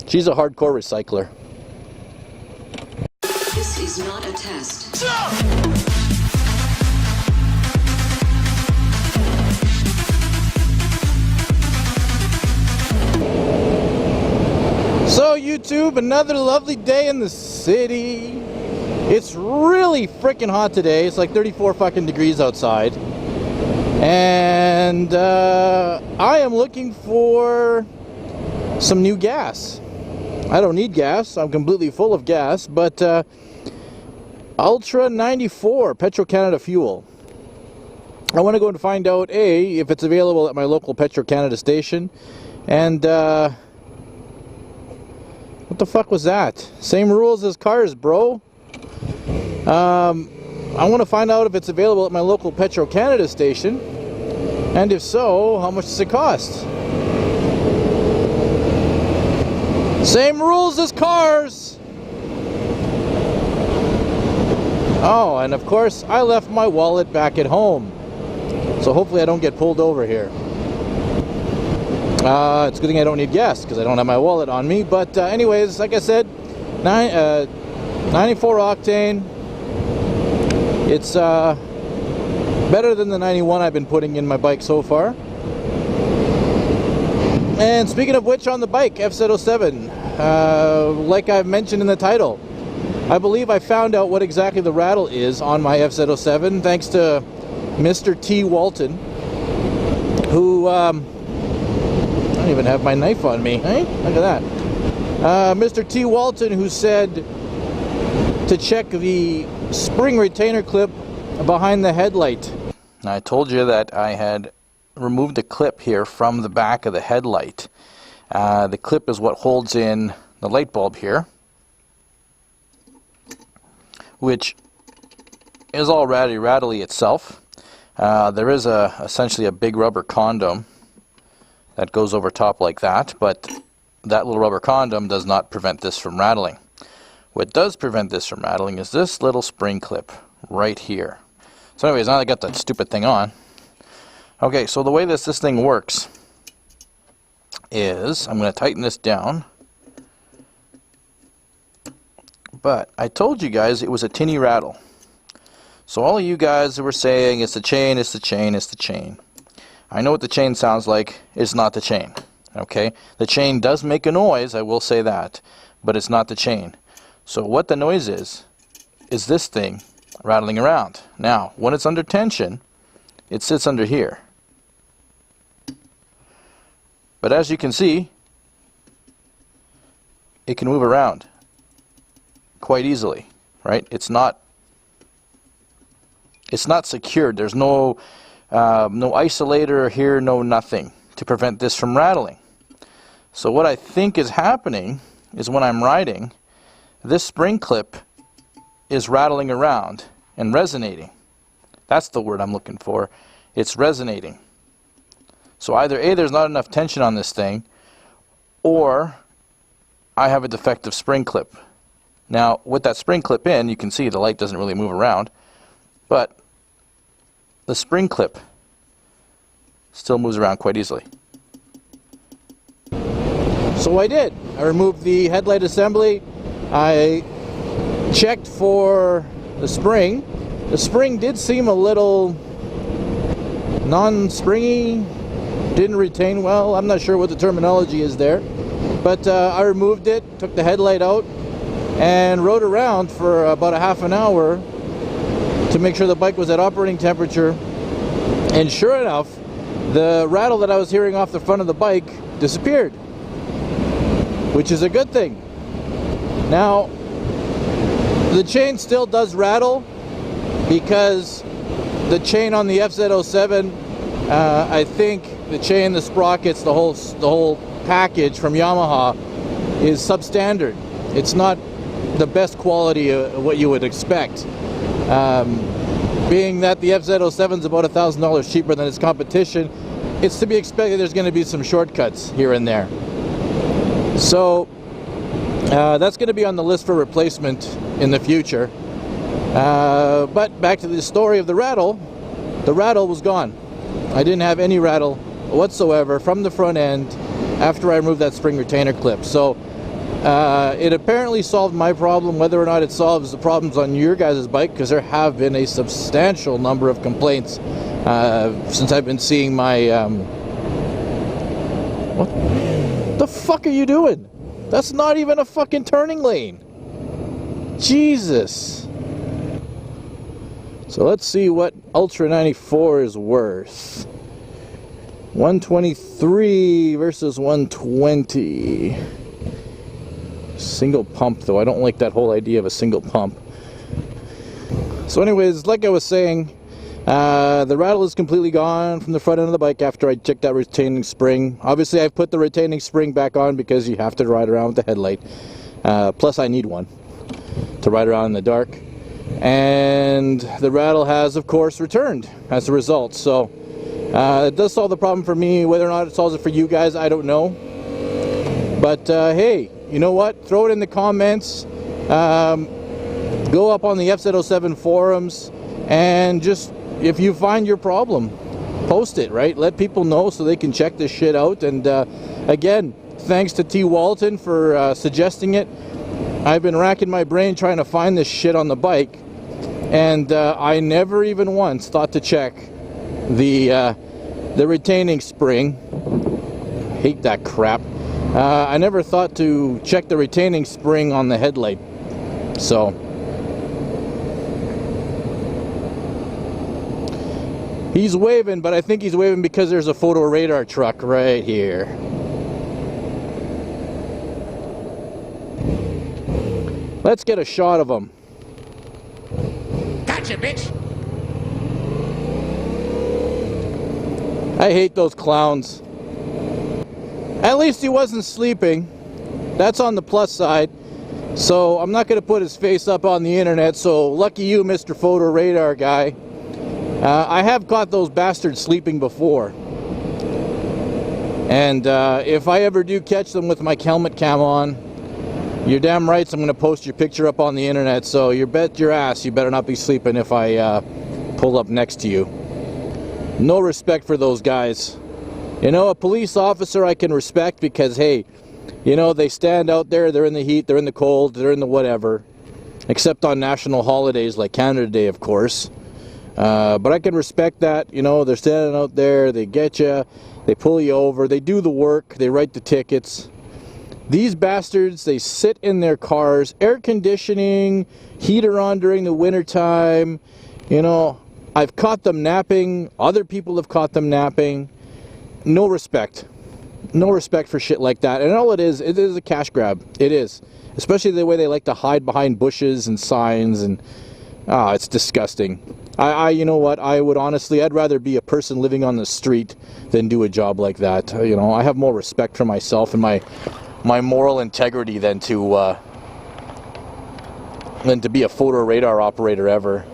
She's a hardcore recycler. This is not a test. So YouTube, another lovely day in the city. It's really freaking hot today. It's like 34 fucking degrees outside. And I am looking for some new gas. I don't need gas. I'm completely full of gas, but Ultra 94 Petro-Canada fuel. I want to go and find out if it's available at my local Petro-Canada station, and what the fuck was that? Same rules as cars, bro. I want to find out if it's available at my local Petro-Canada station, and if so, how much does it cost? Same rules as cars! Oh, and of course, I left my wallet back at home. So hopefully I don't get pulled over here. It's a good thing I don't need gas, because I don't have my wallet on me. But anyways, like I said, 94 octane. It's better than the 91 I've been putting in my bike so far. And speaking of which, on the bike, FZ07, like I've mentioned in the title, I believe I found out what exactly the rattle is on my FZ07 thanks to Mr. T. Walton, who, I don't even have my knife on me, eh? Look at that. Mr. T. Walton, who said to check the spring retainer clip behind the headlight. I told you that I had removed the clip here from the back of the headlight. The clip is what holds in the light bulb here, which is all rattly itself. There is essentially a big rubber condom that goes over top like that, but that little rubber condom does not prevent this from rattling. What does prevent this from rattling is this little spring clip right here. So anyways, now that I got that stupid thing on. Okay, so the way this thing works is, I'm going to tighten this down. But I told you guys it was a tinny rattle. So all of you guys who were saying, it's the chain, it's the chain, it's the chain. I know what the chain sounds like. It's not the chain. Okay? The chain does make a noise, I will say that. But it's not the chain. So what the noise is this thing rattling around. Now, when it's under tension, it sits under here. But as you can see, it can move around quite easily, right? It's not secured. There's no isolator here, no nothing to prevent this from rattling. So what I think is happening is when I'm riding, this spring clip is rattling around and resonating. That's the word I'm looking for. It's resonating. So either A, there's not enough tension on this thing, or I have a defective spring clip. Now, with that spring clip in, you can see the light doesn't really move around, but the spring clip still moves around quite easily. So I did. I removed the headlight assembly. I checked for the spring. The spring did seem a little non-springy. Didn't retain well. I'm not sure what the terminology is there, but I removed it, took the headlight out, and rode around for about a half an hour to make sure the bike was at operating temperature. And sure enough, the rattle that I was hearing off the front of the bike disappeared, which is a good thing. Now, the chain still does rattle because the chain on the FZ07, I think the chain, the sprockets, the whole package from Yamaha is substandard. It's not the best quality of what you would expect. Being that the FZ07 is about $1,000 cheaper than its competition, it's to be expected there's going to be some shortcuts here and there. So that's going to be on the list for replacement in the future. But back to the story of the rattle was gone. I didn't have any rattle whatsoever from the front end after I removed that spring retainer clip. So It apparently solved my problem. Whether or not it solves the problems on your guys' bike, because there have been a substantial number of complaints since I've been seeing my... What the fuck are you doing? That's not even a fucking turning lane. Jesus. So let's see what Ultra 94 is worth. 123 versus 120. Single pump, though. I don't like that whole idea of a single pump. So anyways, like I was saying, the rattle is completely gone from the front end of the bike after I checked that retaining spring. Obviously, I've put the retaining spring back on because you have to ride around with the headlight. Plus, I need one to ride around in the dark. And the rattle has, of course, returned as a result. So it does solve the problem for me. Whether or not it solves it for you guys, I don't know. But hey, you know what? Throw it in the comments. Go up on the FZ07 forums and just, if you find your problem, post it, right? Let people know so they can check this shit out. And again, thanks to T. Walton for suggesting it. I've been racking my brain trying to find this shit on the bike, and I never even once thought to check the retaining spring. Hate that crap. I never thought to check the retaining spring on the headlight. So he's waving, but I think he's waving because there's a photo radar truck right here. Let's get a shot of him. Gotcha, bitch! I hate those clowns. At least he wasn't sleeping. That's on the plus side. So I'm not going to put his face up on the internet, so lucky you, Mr. Photo Radar guy. I have caught those bastards sleeping before. And if I ever do catch them with my helmet cam on, you're damn right I'm going to post your picture up on the internet, so you bet your ass you better not be sleeping if I pull up next to you. No respect for those guys. You know, a police officer I can respect because, hey, you know, they stand out there, they're in the heat, they're in the cold, they're in the whatever. Except on national holidays like Canada Day, of course. But I can respect that. You know, they're standing out there, they get you, they pull you over, they do the work, they write the tickets. These bastards, they sit in their cars, air conditioning, heater on during the winter time. You know, I've caught them napping, other people have caught them napping. No respect. No respect for shit like that. And all it is a cash grab. It is. Especially the way they like to hide behind bushes and signs, and it's disgusting. You know what, I would honestly, I'd rather be a person living on the street than do a job like that. You know, I have more respect for myself and my moral integrity than to be a photo radar operator ever.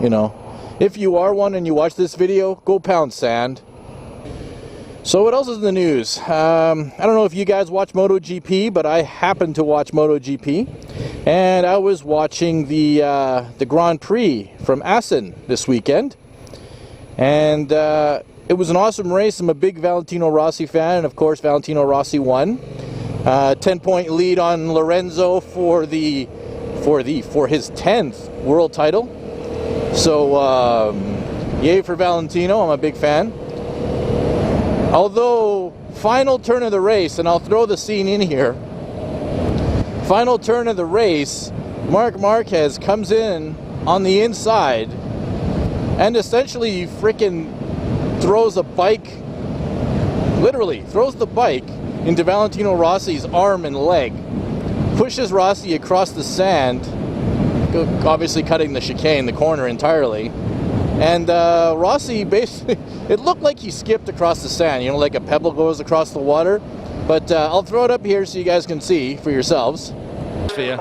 You know, if you are one and you watch this video, go pound sand. So what else is in the news? I don't know if you guys watch MotoGP, but I happen to watch MotoGP, and I was watching the Grand Prix from Assen this weekend, and it was an awesome race. I'm a big Valentino Rossi fan, and of course Valentino Rossi won. 10-point lead on Lorenzo for his 10th world title. So yay for Valentino, I'm a big fan. Although, final turn of the race, and I'll throw the scene in here. Final turn of the race, Marc Marquez comes in on the inside and essentially freaking throws a bike, literally throws the bike into Valentino Rossi's arm and leg, pushes Rossi across the sand, obviously cutting the chicane, the corner entirely. And Rossi basically, it looked like he skipped across the sand, you know, like a pebble goes across the water. But I'll throw it up here so you guys can see for yourselves. Here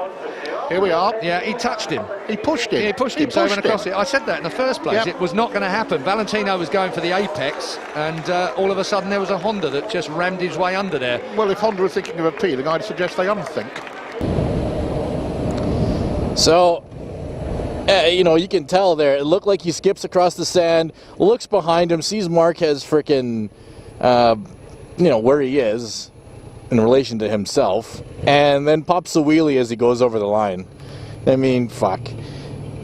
we are. Yeah, he touched him. He pushed him. Yeah, he pushed him, so he went across it. I said that in the first place. Yep. It was not going to happen. Valentino was going for the apex, and all of a sudden there was a Honda that just rammed his way under there. Well, if Honda was thinking of appealing, I'd suggest they unthink. So, you know, you can tell there, it looked like he skips across the sand, looks behind him, sees Marquez freaking, you know, where he is, in relation to himself, and then pops a wheelie as he goes over the line. I mean, fuck.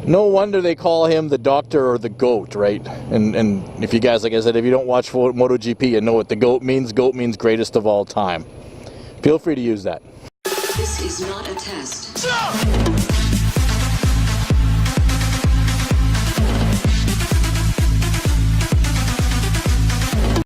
No wonder they call him the doctor or the GOAT, right? And if you guys, like I said, if you don't watch MotoGP, you know what the GOAT means. GOAT means greatest of all time. Feel free to use that. This is not a test.